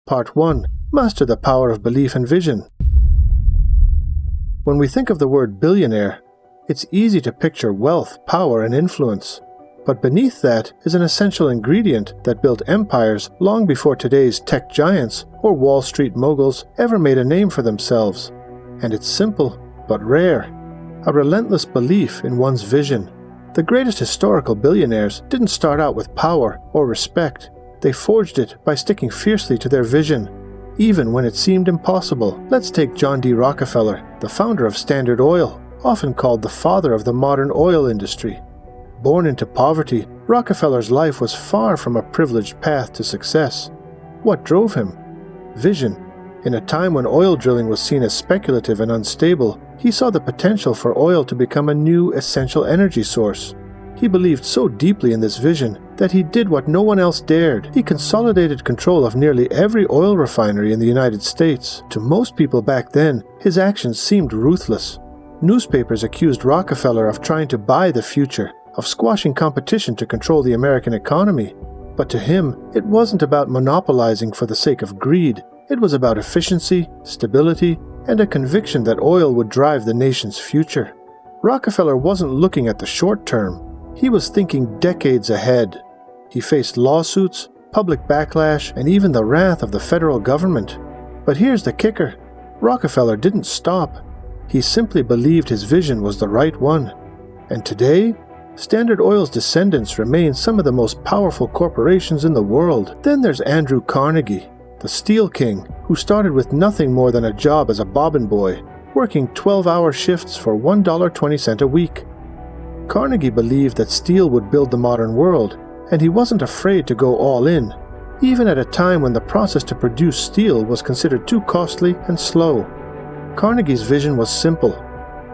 Part 1. Master the power of belief and vision. When we think of the word billionaire, it's easy to picture wealth, power, and influence. But beneath that is an essential ingredient that built empires long before today's tech giants or Wall Street moguls ever made a name for themselves. And it's simple, but rare. A relentless belief in one's vision. The greatest historical billionaires didn't start out with power or respect. They forged it by sticking fiercely to their vision, even when it seemed impossible. Let's take John D. Rockefeller, the founder of Standard Oil, often called the father of the modern oil industry. Born into poverty, Rockefeller's life was far from a privileged path to success. What drove him? Vision. In a time when oil drilling was seen as speculative and unstable, he saw the potential for oil to become a new essential energy source. He believed so deeply in this vision that he did what no one else dared. He consolidated control of nearly every oil refinery in the United States. To most people back then, his actions seemed ruthless. Newspapers accused Rockefeller of trying to buy the future, of squashing competition to control the American economy. But to him, it wasn't about monopolizing for the sake of greed. It was about efficiency, stability, and a conviction that oil would drive the nation's future. Rockefeller wasn't looking at the short term. He was thinking decades ahead. He faced lawsuits, public backlash, and even the wrath of the federal government. But here's the kicker. Rockefeller didn't stop. He simply believed his vision was the right one. And today, Standard Oil's descendants remain some of the most powerful corporations in the world. Then there's Andrew Carnegie, the Steel King, who started with nothing more than a job as a bobbin boy, working 12-hour shifts for $1.20 a week. Carnegie believed that steel would build the modern world, and he wasn't afraid to go all in, even at a time when the process to produce steel was considered too costly and slow. Carnegie's vision was simple.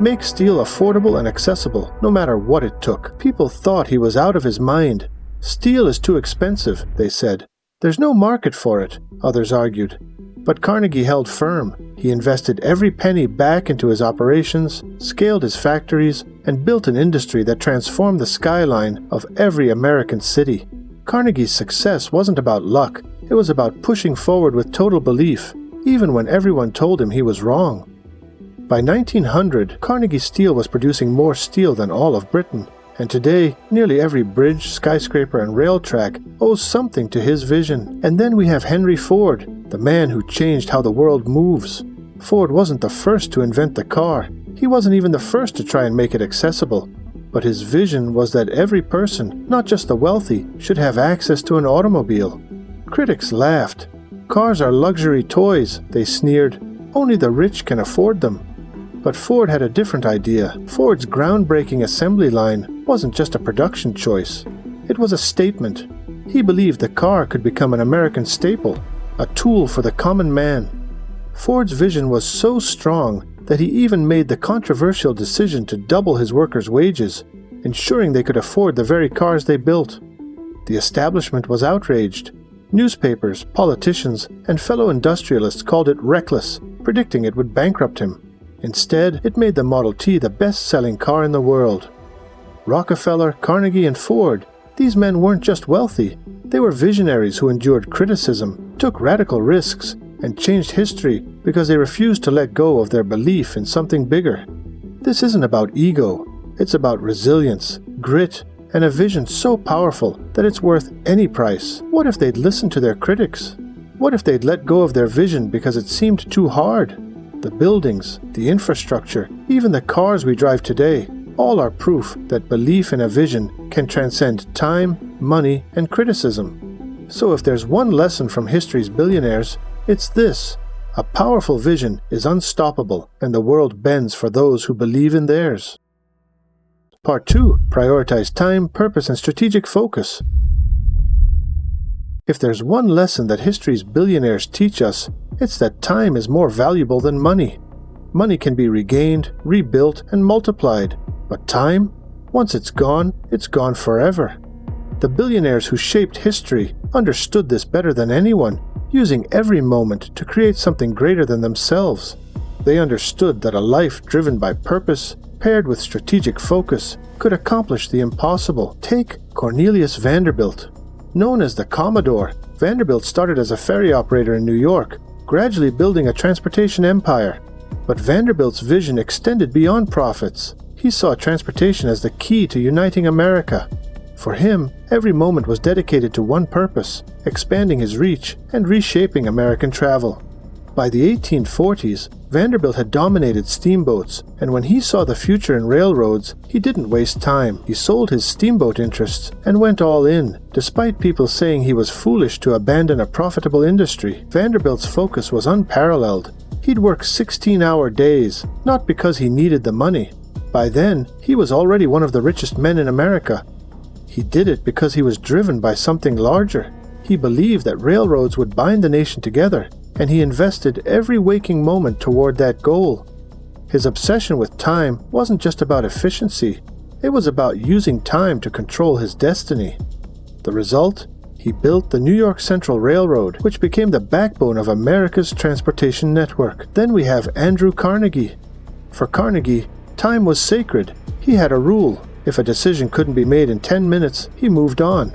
Make steel affordable and accessible, no matter what it took. People thought he was out of his mind. Steel is too expensive, they said. There's no market for it, others argued. But Carnegie held firm. He invested every penny back into his operations, scaled his factories, and built an industry that transformed the skyline of every American city. Carnegie's success wasn't about luck. It was about pushing forward with total belief, even when everyone told him he was wrong. By 1900, Carnegie Steel was producing more steel than all of Britain. And today, nearly every bridge, skyscraper, and rail track owes something to his vision. And then we have Henry Ford, the man who changed how the world moves. Ford wasn't the first to invent the car. He wasn't even the first to try and make it accessible. But his vision was that every person, not just the wealthy, should have access to an automobile. Critics laughed. Cars are luxury toys, they sneered. Only the rich can afford them. But Ford had a different idea. Ford's groundbreaking assembly line wasn't just a production choice. It was a statement. He believed the car could become an American staple, a tool for the common man. Ford's vision was so strong that he even made the controversial decision to double his workers' wages, ensuring they could afford the very cars they built. The establishment was outraged. Newspapers, politicians, and fellow industrialists called it reckless, predicting it would bankrupt him. Instead, it made the Model T the best-selling car in the world. Rockefeller, Carnegie, and Ford, these men weren't just wealthy. They were visionaries who endured criticism, took radical risks, and changed history because they refused to let go of their belief in something bigger. This isn't about ego. It's about resilience, grit, and a vision so powerful that it's worth any price. What if they'd listened to their critics? What if they'd let go of their vision because it seemed too hard? The buildings, the infrastructure, even the cars we drive today, all are proof that belief in a vision can transcend time, money, and criticism. So if there's one lesson from history's billionaires, it's this. A powerful vision is unstoppable, and the world bends for those who believe in theirs. Part 2. Prioritize time, purpose, and strategic focus. If there's one lesson that history's billionaires teach us, it's that time is more valuable than money. Money can be regained, rebuilt, and multiplied. But time? Once it's gone forever. The billionaires who shaped history understood this better than anyone, using every moment to create something greater than themselves. They understood that a life driven by purpose, paired with strategic focus, could accomplish the impossible. Take Cornelius Vanderbilt. Known as the Commodore, Vanderbilt started as a ferry operator in New York, gradually building a transportation empire. But Vanderbilt's vision extended beyond profits. He saw transportation as the key to uniting America. For him, every moment was dedicated to one purpose: expanding his reach and reshaping American travel. By the 1840s, Vanderbilt had dominated steamboats, and when he saw the future in railroads, he didn't waste time. He sold his steamboat interests and went all in, despite people saying he was foolish to abandon a profitable industry. Vanderbilt's focus was unparalleled. He'd work 16-hour days, not because he needed the money. By then, he was already one of the richest men in America. He did it because he was driven by something larger. He believed that railroads would bind the nation together, and he invested every waking moment toward that goal. His obsession with time wasn't just about efficiency, it was about using time to control his destiny. The result? He built the New York Central Railroad, which became the backbone of America's transportation network. Then we have Andrew Carnegie. For Carnegie, time was sacred. He had a rule: if a decision couldn't be made in 10 minutes, he moved on.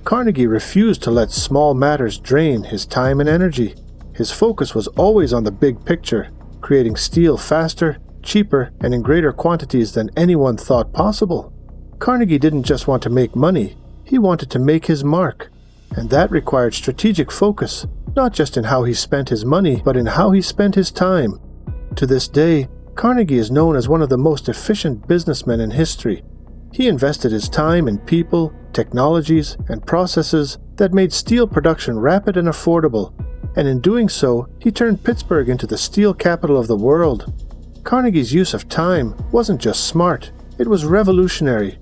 Carnegie refused to let small matters drain his time and energy. His focus was always on the big picture, creating steel faster, cheaper, and in greater quantities than anyone thought possible. Carnegie didn't just want to make money, he wanted to make his mark. And that required strategic focus, not just in how he spent his money, but in how he spent his time. To this day, Carnegie is known as one of the most efficient businessmen in history. He invested his time in people, technologies, and processes that made steel production rapid and affordable. And in doing so, he turned Pittsburgh into the steel capital of the world. Carnegie's use of time wasn't just smart, it was revolutionary.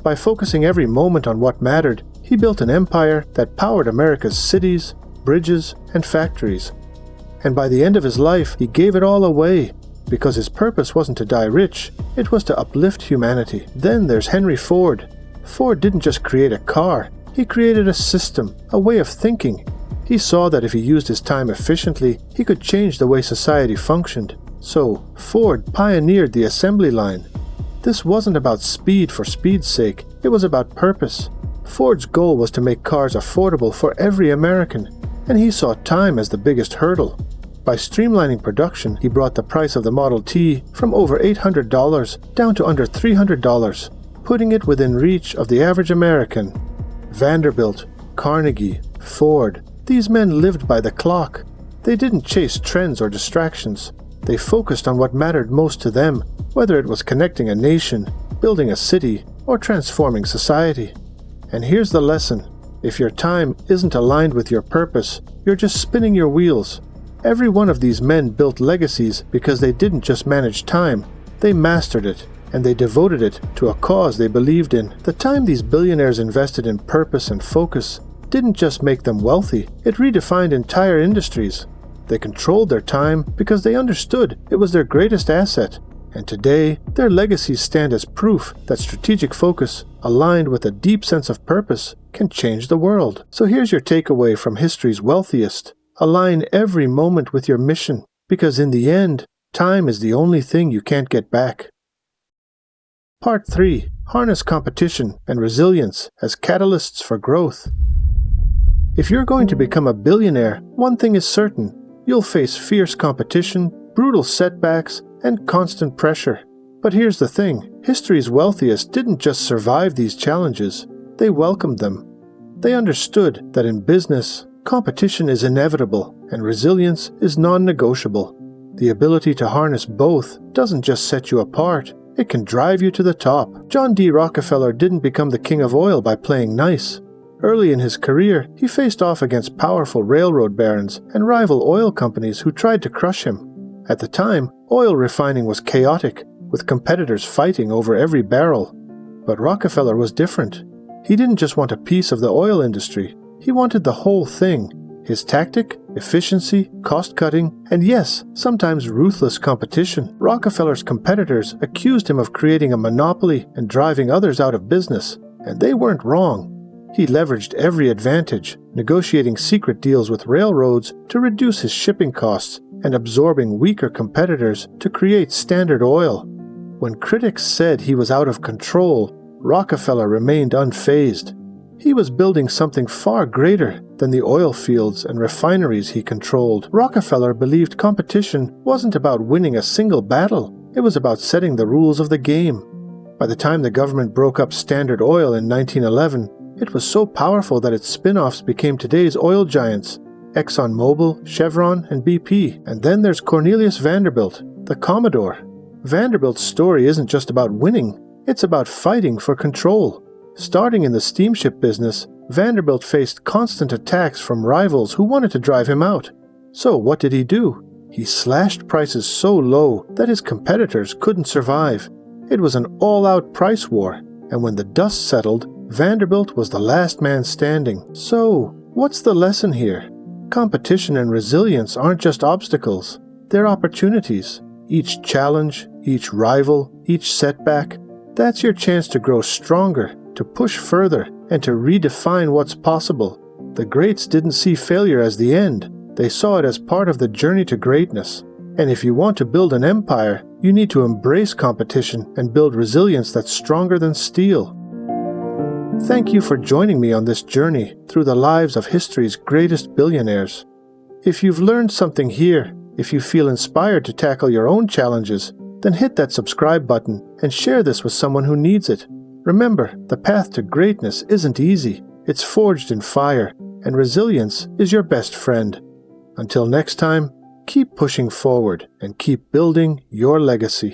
By focusing every moment on what mattered, he built an empire that powered America's cities, bridges, and factories. And by the end of his life, he gave it all away, because his purpose wasn't to die rich, it was to uplift humanity. Then there's Henry Ford. Ford didn't just create a car, he created a system, a way of thinking. He saw that if he used his time efficiently, he could change the way society functioned. So, Ford pioneered the assembly line. This wasn't about speed for speed's sake, it was about purpose. Ford's goal was to make cars affordable for every American, and he saw time as the biggest hurdle. By streamlining production, he brought the price of the Model T from over $800 down to under $300, putting it within reach of the average American. Vanderbilt, Carnegie, Ford, these men lived by the clock. They didn't chase trends or distractions. They focused on what mattered most to them, whether it was connecting a nation, building a city, or transforming society. And here's the lesson: if your time isn't aligned with your purpose, you're just spinning your wheels. Every one of these men built legacies because they didn't just manage time, they mastered it, and they devoted it to a cause they believed in. The time these billionaires invested in purpose and focus didn't just make them wealthy, it redefined entire industries. They controlled their time because they understood it was their greatest asset. And today, their legacies stand as proof that strategic focus, aligned with a deep sense of purpose, can change the world. So here's your takeaway from history's wealthiest. Align every moment with your mission, because in the end, time is the only thing you can't get back. Part 3. Harness competition and resilience as catalysts for growth. If you're going to become a billionaire, one thing is certain: you'll face fierce competition, brutal setbacks, and constant pressure. But here's the thing: history's wealthiest didn't just survive these challenges, they welcomed them. They understood that in business, competition is inevitable and resilience is non-negotiable. The ability to harness both doesn't just set you apart, it can drive you to the top. John D. Rockefeller didn't become the king of oil by playing nice. Early in his career, he faced off against powerful railroad barons and rival oil companies who tried to crush him. At the time, oil refining was chaotic, with competitors fighting over every barrel. But Rockefeller was different. He didn't just want a piece of the oil industry, he wanted the whole thing. His tactic, efficiency, cost-cutting, and yes, sometimes ruthless competition. Rockefeller's competitors accused him of creating a monopoly and driving others out of business, and they weren't wrong. He leveraged every advantage, negotiating secret deals with railroads to reduce his shipping costs and absorbing weaker competitors to create Standard Oil. When critics said he was out of control, Rockefeller remained unfazed. He was building something far greater than the oil fields and refineries he controlled. Rockefeller believed competition wasn't about winning a single battle. It was about setting the rules of the game. By the time the government broke up Standard Oil in 1911, it was so powerful that its spin-offs became today's oil giants: ExxonMobil, Chevron, and BP. And then there's Cornelius Vanderbilt, the Commodore. Vanderbilt's story isn't just about winning, it's about fighting for control. Starting in the steamship business, Vanderbilt faced constant attacks from rivals who wanted to drive him out. So what did he do? He slashed prices so low that his competitors couldn't survive. It was an all-out price war, and when the dust settled, Vanderbilt was the last man standing. So, what's the lesson here? Competition and resilience aren't just obstacles, they're opportunities. Each challenge, each rival, each setback, that's your chance to grow stronger, to push further, and to redefine what's possible. The greats didn't see failure as the end. They saw it as part of the journey to greatness. And if you want to build an empire, you need to embrace competition and build resilience that's stronger than steel. Thank you for joining me on this journey through the lives of history's greatest billionaires. If you've learned something here, if you feel inspired to tackle your own challenges, then hit that subscribe button and share this with someone who needs it. Remember, the path to greatness isn't easy. It's forged in fire, and resilience is your best friend. Until next time, keep pushing forward and keep building your legacy.